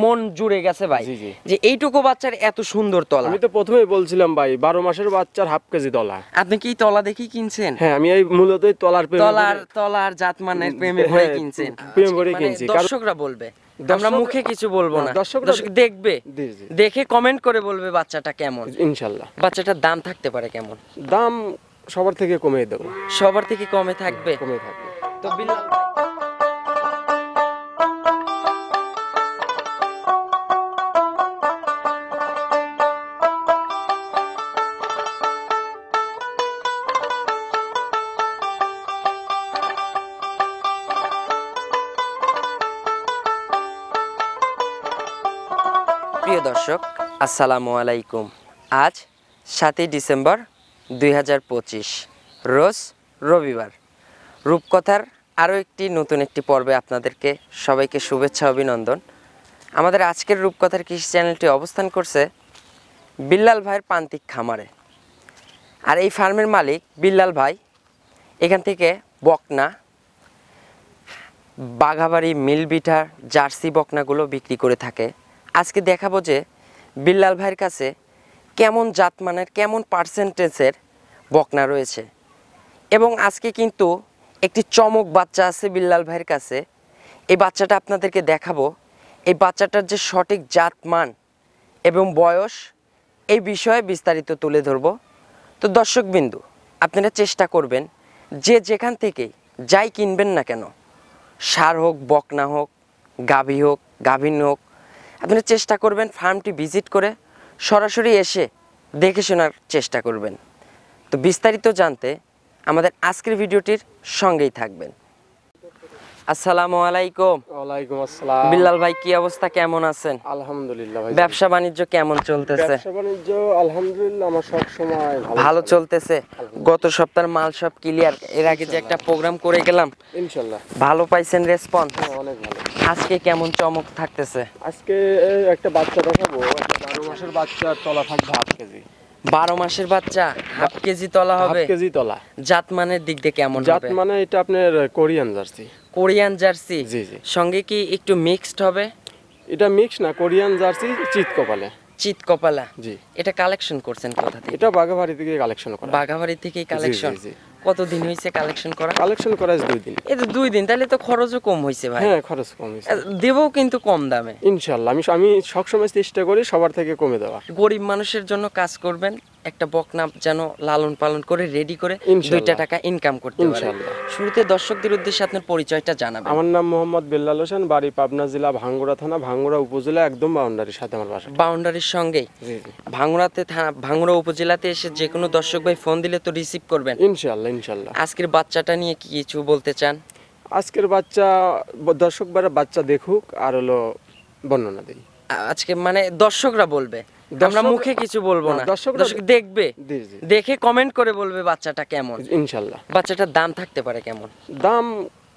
মন জুড়ে গেছে ভাই যে এইটুকু বাচ্চার এত সুন্দর তলা। আমি তো প্রথমেই বলছিলাম ভাই 12 মাসের বাচ্চার হাফ কেজি তলা। আপনি কি তলা দেখি কিনছেন? হ্যাঁ, আমি এই মূলত তলার তলার জাতমানের প্রেমে পড়ে কিনছেন। প্রেমে পড়ে কিনছি। দর্শকরা বলবে, আমরা মুখে কিছু বলবো না, দর্শক দেখবে, দেখে কমেন্ট করে বলবে বাচ্চাটা কেমন। ইনশাআল্লাহ। বাচ্চাটার দাম থাকতে পারে কেমন? দাম সবার থেকে কমিয়ে দেব। সবার থেকে কমে থাকবে? কমে থাকবে। তো বিল্লাল ভাই, প্রিয় দর্শক আসসালামু আলাইকুম। আজ 7ই ডিসেম্বর 2025, রোজ রবিবার। রূপকথার আরও নতুন একটি পর্বে আপনাদেরকে সবাইকে শুভেচ্ছা অভিনন্দন। আমাদের আজকের রূপকথার কৃষি চ্যানেলটি অবস্থান করছে বিল্লাল ভাইয়ের প্রান্তিক খামারে। আর এই ফার্মের মালিক বিল্লাল ভাই এখান থেকে বকনা, বাঘাবাড়ি, মিলবিটার, জার্সি বকনাগুলো বিক্রি করে থাকে। আজকে দেখাবো যে বিল্লাল ভাইয়ের কাছে কেমন জাতমানের, কেমন পার্সেন্টেজের বকনা রয়েছে। এবং আজকে কিন্তু একটি চমক বাচ্চা আছে বিল্লাল ভাইয়ের কাছে। এই বাচ্চাটা আপনাদেরকে দেখাবো। এই বাচ্চাটার যে সঠিক জাতমান এবং বয়স, এই বিষয়ে বিস্তারিত তুলে ধরবো। তো দর্শকবিন্দু, আপনারা চেষ্টা করবেন যে যেখান থেকেই যাই কিনবেন না কেন, ষাঁড় হোক, বকনা হোক, গাভী হোক, গাভীন হোক, আপনারা চেষ্টা করবেন ফার্মটি ভিজিট করে সরাসরি এসে দেখে শোনার চেষ্টা করবেন। তো বিস্তারিত জানতে আমাদের আজকের ভিডিওটির সঙ্গেই থাকবেন। আসসালামু আলাইকুম। ওয়ালাইকুম আসসালাম। বিল্লাল ভাই, কি অবস্থা, কেমন আছেন? আলহামদুলিল্লাহ ভাই। ব্যবসা বাণিজ্য কেমন চলতেছে? ব্যবসা বাণিজ্য আলহামদুলিল্লাহ আমার সব সময় ভালো চলতেছে। গত সপ্তাহের মাল সব ক্লিয়ার। এর আগে যে একটা প্রোগ্রাম করে গেলাম, ইনশাআল্লাহ ভালো পাইছেন রেসপন্স? অনেক ভালো। আজকে কেমন চমক থাকতেছে? আজকে একটা বাচ্চা দেখাবো। একটা 12 মাসের বাচ্চার তলা থাকবে হাফ কেজি। 12 মাসের বাচ্চা হাফ কেজি তলা হবে? হাফ কেজি তলা। জাতমানের দিক দিয়ে কেমন হবে? জাত মানে এটা আপনার কোরিয়ান জার্সি। Korean jersey? জি জি। সঙ্গে কি একটু মিক্সড হবে? এটা মিক্স না, কোরিয়ান জার্সি চিত কপালে। চিত কপালা? জি। এটা কালেকশন করছেন কোথা থেকে? এটা বাগাবাড়ি থেকে কালেকশন করা। বাঘাবাড়ি থেকেই কালেকশন? জি জি। কতদিন হয়েছে কালেকশন করা? কালেকশন করা 2 দিন। এই তো 2 দিন, তাহলে তো খরচও কম হয়েছে ভাই। হ্যাঁ, খরচ কম হয়েছে। দেবও কিন্তু কম দামে ইনশাআল্লাহ। আমি সবসময় চেষ্টা করি সবার থেকে কমে দেওয়া। গরিব মানুষের জন্য কাজ করবেন, একটা বকনা যেন লালন পালন করে রেডি করে 2টা টাকা ইনকাম করতে পারে। ইনশাআল্লাহ। শুরুতে দর্শকদের উদ্দেশ্যে আপনার পরিচয়টা জানাবেন। আমার নাম মোহাম্মদ বিল্লাল হোসেন, বাড়ি পাবনা জেলা ভাঙ্গুড়া থানা, ভাঙ্গুড়া উপজেলা, একদম বাউন্ডারির সাথে আমার বাসা। বাউন্ডারির সঙ্গেই? জি জি। ভাঙ্গুড়া উপজেলাতে এসে যে কোনো দর্শক ভাই ফোন দিলে তো রিসিভ করবেন? ইনশাআল্লাহ ইনশাআল্লাহ। আজকের বাচ্চাটা নিয়ে কি কিছু বলতে চান? আজকের বাচ্চা দর্শক ভাইরা বাচ্চা দেখুক আর বর্ণনা দেই। আজকে মানে দর্শকরা বলবে, আমরা মুখে কিছু বলবো না, দর্শক দেখবে, দেখে কমেন্ট করে বলবে বাচ্চাটা কেমন। ইনশাআল্লাহ। বাচ্চাটার দাম থাকতে পারে কেমন? দাম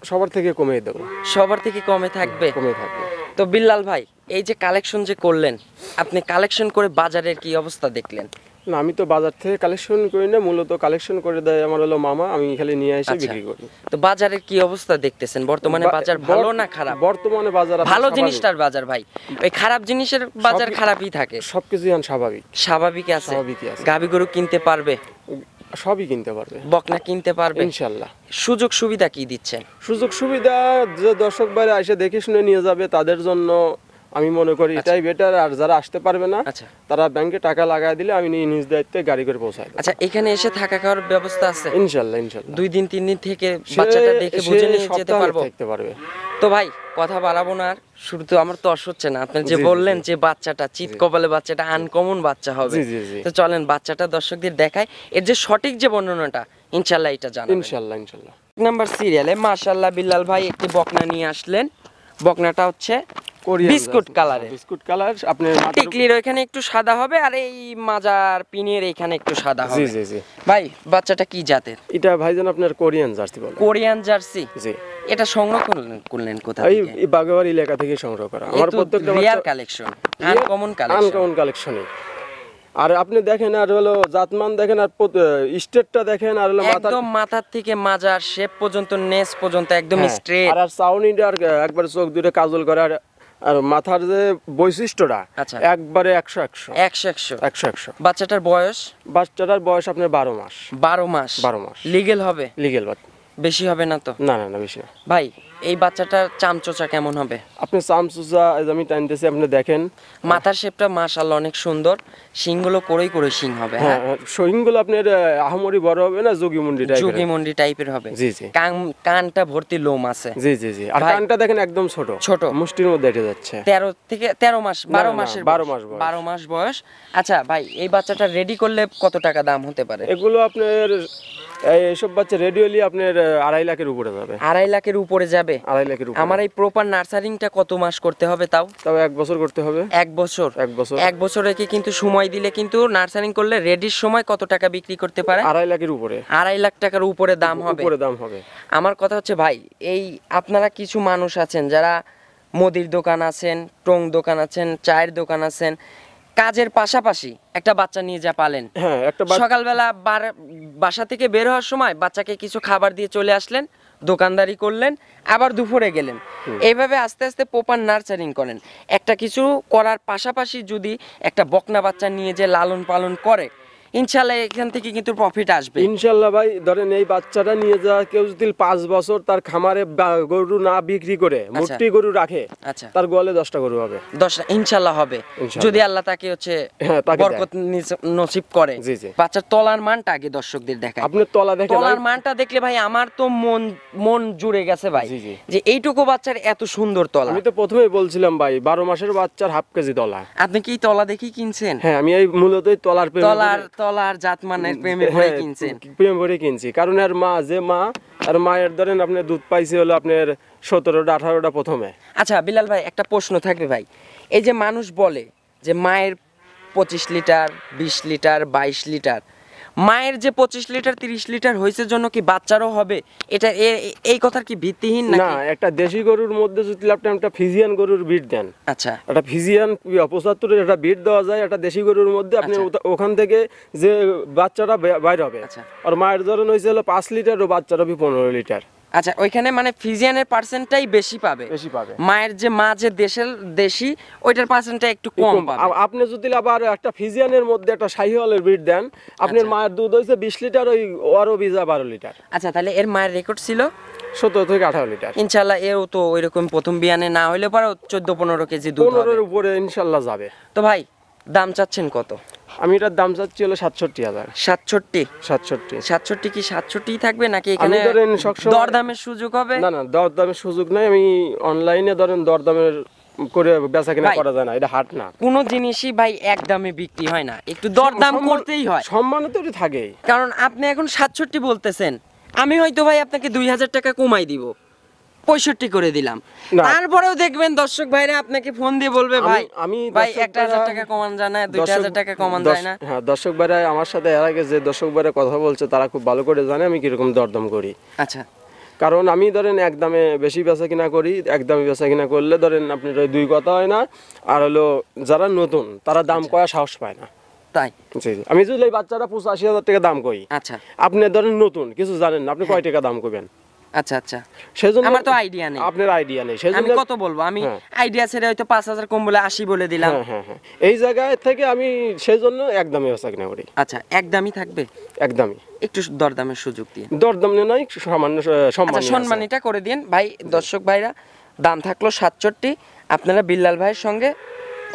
সবার থেকে কমিয়ে দেব। সবার থেকে কমে থাকবে? কমে থাকবে। তো বিল্লাল ভাই, এই যে কালেকশন যে করলেন, আপনি কালেকশন করে বাজারের কি অবস্থা দেখলেন? না, আমি তো বাজার থেকে কালেকশন করি না, মূলত কালেকশন করে দেয় আমার মামা, আমি খালি নিয়ে এসে বিক্রি করি। তো বাজারের কি অবস্থা দেখতেছেন বর্তমানে? বাজার ভালো না খারাপ? বর্তমানে বাজার ভালো জিনিসটার বাজার ভাই, ওই খারাপ জিনিসের বাজার খারাপই থাকে। সবকিছুই স্বাভাবিক। স্বাভাবিক আছে? স্বাভাবিকই আছে। গাভী গরু কিনতে পারবে? সবই কিনতে পারবে। বকনা কিনতে পারবে ইনশাআল্লাহ। সুযোগ সুবিধা কি দিচ্ছেন? সুযোগ সুবিধা যে দর্শক বাইরে এসে দেখে শুনে নিয়ে যাবে তাদের জন্য আমি মনে করি এটাই বেটার। আর যারা আসতে পারবে না, তারা ব্যাংকে টাকা লাগায় দিলে আমি নিজ দায়িত্বে গাড়ি করে পৌঁছাই দেব। আচ্ছা, এখানে এসে থাকা খাওয়ার ব্যবস্থা আছে? ইনশাআল্লাহ ইনশাআল্লাহ। 2 দিন 3 দিন থেকে বাচ্চাটা দেখে বুঝে নিয়ে যেতে পারবো? থাকতে পারবে। তো ভাই কথা বাড়াবো না আর, শুরু তো আমার তর্স হচ্ছে না। আপনি যে বললেন যে বাচ্চাটা চিত কপালে, বাচ্চাটা আনকমন বাচ্চা হবে, তো চলেন বাচ্চাটা দর্শকদের দেখাই। এর যে সঠিক যে বর্ণনাটা ইনশাআল্লাহ এটা জানাবেন। ইনশাআল্লাহ ইনশাআল্লাহ। নাম্বার সিরিয়ালে মাশাআল্লাহ বিল্লাল ভাই একটি বকনা নিয়ে আসলেন। বকনাটা হচ্ছে বিস্কুট কালারে। Biscuit colour. আপনি টিকলির ওখানে একটু সাদা হবে আর এই মাজার পিনের এখানে একটু সাদা হবে। জি জি জি। ভাই বাচ্চাটা কি জাতের? এটা ভাইজান আপনার কোরিয়ান জার্সি বলে। Korean jersey? জি। এটা সংগ্রহ করলেন কোথা থেকে? এই বাগাবাড়ি এলাকা থেকে সংগ্রহ করা। আমার প্রত্যেকটা rare collection, uncommon collection. Uncommon কালেকশনই। আর আপনি দেখেন আর জাতমান দেখেন আর স্টেটটা দেখেন আর একদম মাথার থেকে মাজার শেপ পর্যন্ত, নেস পর্যন্ত একদম স্ট্রেট। আর চাউনিটা আর একবার চোখ দুটো কাজল করে আর আর মাথার যে বৈশিষ্ট্যটা আচ্ছা একবারে 100 বাচ্চাটার বয়স আপনার 12 মাস 12 মাস লিগেল হবে লিগেল বেশি হবে না তো? না না না বেশি না ভাই এই বাচ্চাটার চামচোচা কেমন হবে? আপনি চামচোচা আমি টানতেছি, আপনি দেখেন মাথার শেপটা মাশাআল্লাহ অনেক সুন্দর, শিংগুলো করে শিং হবে। হ্যাঁ শিংগুলো আপনার আহামরি বড় হবে না, যোগীমুন্ডি টাইপের হবে। জি জি। কানটা ভর্তি লোম আছে। জি জি জি। আর কানটা দেখেন একদম ছোট মুষ্টির মধ্যে এসে যাচ্ছে। 13 মাস 12 মাস বয়স। আচ্ছা ভাই এই বাচ্চাটা রেডি করলে কত টাকা দাম হতে পারে? এগুলো আপনার এইসব বাচ্চা রেডি হলে আপনার 2.5 লাখের উপরে যাবে। 2.5 লাখের উপরে যাবে? 2.5 লাখের উপরে। আমার এই প্রপার নার্সারিংটা কত মাস করতে হবে? তাও 1 বছর করতে হবে। 1 বছরে কি কিন্তু সময় দিলে কিন্তু নার্সারিং করলে রেডির সময় কত টাকা বিক্রি করতে পারে? 2.5 লাখের উপরে। 2.5 লাখ টাকার উপরে দাম হবে। আমার কথা হচ্ছে ভাই এই আপনারা কিছু মানুষ আছেন যারা মুদির দোকান আছেন, টং দোকান আছেন, চায়ের দোকান আছেন, কাজের পাশাপাশি একটা বাচ্চা নিয়ে যা পালেন, সকালবেলা বাসা থেকে বের হওয়ার সময় বাচ্চাকে কিছু খাবার দিয়ে চলে আসলেন, দোকানদারি করলেন, আবার দুপুরে গেলেন, এইভাবে আস্তে আস্তে প্রপার নার্চারিং করেন। একটা কিছু করার পাশাপাশি যদি একটা বকনা বাচ্চা নিয়ে যে লালন পালন করে, ইনশাআল্লাহ এখান থেকে কিন্তু প্রফিট আসবে ইনশাআল্লাহ। ভাই ধরেন এই বাচ্চাটা নিয়ে যা কেউ যদি 5 বছর তার খামারে গরু না বিক্রি করে মুট্টি গরু রাখে, তার গোয়ালে 10টা গরু হবে। 10টা ইনশাআল্লাহ হবে যদি আল্লাহ তাকে হচ্ছে বরকত নসিব করে। বাচ্চার তলার মানটা আগে দর্শকদের দেখায়। আপনি তলা দেখেন, তলার মানটা দেখলে ভাই আমার তো মন জুড়ে গেছে ভাই, যে এইটুকু বাচ্চার এত সুন্দর তলা। আমি তো প্রথমেই বলছিলাম ভাই 12 মাসের বাচ্চার হাফ কেজি তলা। আপনি কি তলা দেখি কিনছেন? হ্যাঁ আমি এই মূলত তলার জাতমানের প্রেমে পড়ে কিনছেন। প্রেম করে কিনছি, কারণ আর মায়ের ধরেন আপনি দুধ পাইছে হলো আপনার 17টা 18টা প্রথমে। আচ্ছা বিলাল ভাই একটা প্রশ্ন থাকবে ভাই, এই যে মানুষ বলে যে মায়ের 25 লিটার 20 লিটার 22 লিটার, মায়ের যে 25 লিটার 30 লিটার হয়েছে জন্য কি বাচ্চারও হবে? এটা এই কথার কি ভিত্তিহীন নাকি? না, একটা দেশি গরুর মধ্যে যদি আপনি একটা ফিজিয়ান গরুর বিট দেন, আচ্ছা একটা ফিজিয়ান 75 একটা বিট দেওয়া যায় একটা দেশি গরুর মধ্যে, আপনি ওখান থেকে যে বাচ্চাটা বাইর হবে, আর মায়ের ধরন হয়েছে হলো 5 লিটার ও বাচ্চার হবে 15 লিটার। আচ্ছা ওইখানে মানে ফিজিয়ানের পার্সেন্টটাই বেশি পাবে। মায়ের যে মা যে দেশি ওইটার পার্সেন্টটা একটু কম পাবে। আপনি যদি আবার একটা ফিজিয়ানের মধ্যে একটা শাহিওয়ালের ব্রিড দেন, আপনার মায়ের দুধ হইছে 20 লিটার, ওই আরো বিজা 12 লিটার। আচ্ছা তাহলে এর মায়ের রেকর্ড ছিল 17 থেকে 18 লিটার। ইনশাআল্লাহ এও তো ওইরকম প্রথম বিয়ানে না হইলে পরে 14-15 কেজি দুধ হবে। 15 এর উপরে ইনশাআল্লাহ যাবে। তো ভাই দাম চাচ্ছেন কত? আমি এটার দাম চাচ্ছি হলো 67,000। 67 কি 67 থাকবে নাকি এখানে দরদামের সুযোগ হবে? না না দরদামের সুযোগ নাই। আমি অনলাইনে ধরেন দরদামের করে বেচা কিনা করা যায় না, এটা হাট না। কোন জিনিসই ভাই এক দামে বিক্রি হয় না, একটু দরদাম করতেই হয়। সম্মান তো এটা থাকে, কারণ আপনি এখন 67 বলতেছেন, আমি হয়তো ভাই আপনাকে 2000 টাকা কমাই দিব, 65 করে দিলাম, তারপরেও দেখবেন দর্শক ভাইরা আপনাকে ফোন দিয়ে বলবে ভাই 1000 টাকা কমান যায় না, 2000 টাকা কমান যায় না। হ্যাঁ দর্শক ভাইরা আমার সাথে এর আগে যে দর্শক ভাইরা কথা বলছে তারা খুব ভালো করে জানে আমি কিরকম দরদাম করি। আচ্ছা কারণ আমি ধরেন একদমে বেশি বেচা কিনা করি, একদমে বেচা কিনা করলে ধরেন আপনার দুই কথা হয় না, আর হলো যারা নতুন তারা দাম কয়া সাহস পায় না। তাই আমি যদি এই বাচ্চাটা 85,000 টাকা দাম কই, আচ্ছা আপনি ধরেন নতুন কিছু জানেন না, আপনি কয় টাকা দাম কইবেন? আচ্ছা আচ্ছা সেজন্য আমার তো আইডিয়া নেই। আপনার আইডিয়া নেই সেজন্য আমি কত বলবো? আমি আইডিয়া ছেড়ে হয়তো 5000 কম বলে 80 বলে দিলাম। হ্যাঁ হ্যাঁ এই জায়গায় থেকে আমি সেজন্য একদমই বেচা কিনা করি। আচ্ছা একদমই থাকবে? একদমই। একটু দরদামের সুযোগ দিন। দরদাম নয়, সামান্য সম্মানীটা করে দিন ভাই। দর্শক ভাইরা দাম থাকলো 67, আপনারা বিল্লাল ভাইয়ের সঙ্গে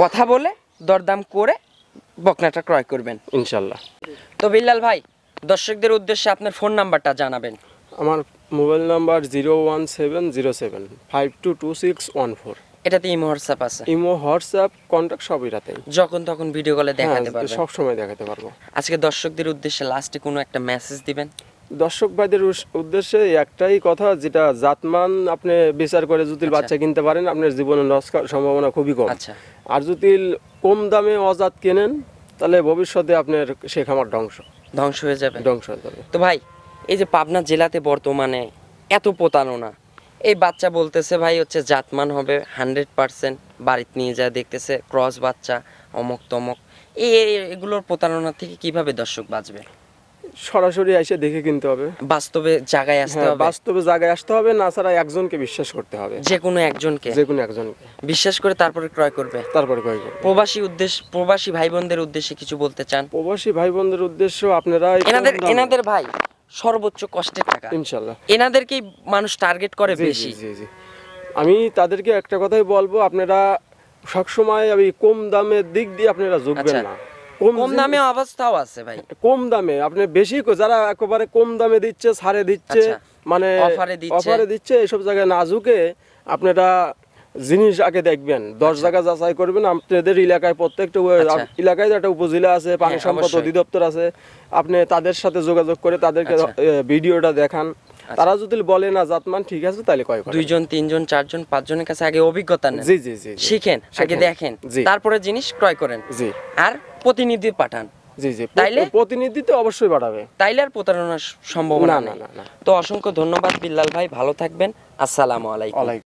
কথা বলে দরদাম করে বকনাটা ক্রয় করবেন ইনশাআল্লাহ। তো বিল্লাল ভাই দর্শকদের উদ্দেশ্যে আপনার ফোন নাম্বারটা জানাবেন। আমার মোবাইল নাম্বার 01705222614। এটাতে ইমো হোয়াটসঅ্যাপ আছে? ইমো হোয়াটসঅ্যাপ কন্টাক্ট সবই রাতে, যখন তখন ভিডিও কলে দেখাতে পারবেন, সব সময় দেখাতে পারবো। আজকে দর্শকদের উদ্দেশ্যে লাস্টে কোনো একটা মেসেজ দিবেন? দর্শক ভাইদের উদ্দেশ্যে একটাই কথা, যেটা জাতমান আপনি বিচার করে যদি বাচ্চা কিনতে পারেন আপনার জীবনে লস সম্ভাবনা খুবই কম। আচ্ছা আর যদি কম দামে অজাত কেনেন তাহলে ভবিষ্যতে আপনার সে খামার ধ্বংস হয়ে যাবে। তো ভাই এই যে পাবনা জেলাতে বর্তমানে এত প্রতারণা, এই বাচ্চা বলতেছে ভাই হচ্ছে জাতমান হবে 100%, বাড়িতে নিয়ে যায় দেখতেছে ক্রস বাচ্চা অমক তমক, এগুলোর প্রতারণা থেকে কিভাবে দর্শক বাঁচবে? সরাসরি এসে দেখে কিনতে হবে। বাস্তবে জায়গায় আসতে হ্যাঁ, হবে, বাস্তবে জায়গায় আসতে হবে, না ছাড়া একজনকে বিশ্বাস করতে হবে, যে কোনো একজনকে বিশ্বাস করে তারপরে ক্রয় করবে, তারপরে ক্রয় করবে। প্রবাসী ভাই বোনদের উদ্দেশ্যে কিছু বলতে চান? প্রবাসী ভাই বোনদের উদ্দেশ্য আপনারা এনাদের ভাই সর্বোচ্চ কষ্টের টাকা, ইনশাআল্লাহ এনাদেরকেই মানুষ টার্গেট করে জি, বেশি। জি, জি। আমি তাদেরকে একটা কথাই বলবো, আপনারা সবসময় ওই কম দামের দিক দিয়ে আপনারা ঝুঁকবেন আচ্ছা। না। কম দামে অবস্থাও আছে ভাই, কম দামে আপনি বেশি যারা একেবারে কম দামে দিচ্ছে, ছাড়ে দিচ্ছে, আচ্ছা। মানে অফারে দিচ্ছে, এইসব জায়গায় না ঝুঁকে আপনারা জিনিস আগে দেখবেন, 10 জায়গা যাচাই করবেন। আপনাদের এলাকায় প্রত্যেকটা আচ্ছা। এলাকায় একটা উপজেলা আছে, পানি সম্পদ অবশ্যই। অধিদপ্তর আছে, আপনি তাদের সাথে যোগাযোগ করে তাদেরকে আচ্ছা। ভিডিওটা দেখান। তারা যদি বলে না জাতমান ঠিক আছে, তাহলে কয় করেন। 2 জন 3 জন 4 জন 5 জনের কাছে আগে অভিজ্ঞতা নেন, জি জি জি, শিখেন, আগে দেখেন, জি। তারপরে জিনিস ক্রয় করেন, জি আর প্রতিনিধি পাঠান। জি জি, তাইলে প্রতিনিধি তো অবশ্যই বাড়াবে, তাইলে আর প্রতারণার সম্ভাবনা না, নেই। না, না, না। তো অসংখ্য ধন্যবাদ বিল্লাল ভাই, ভালো থাকবেন, আসসালামু আলাইকুম।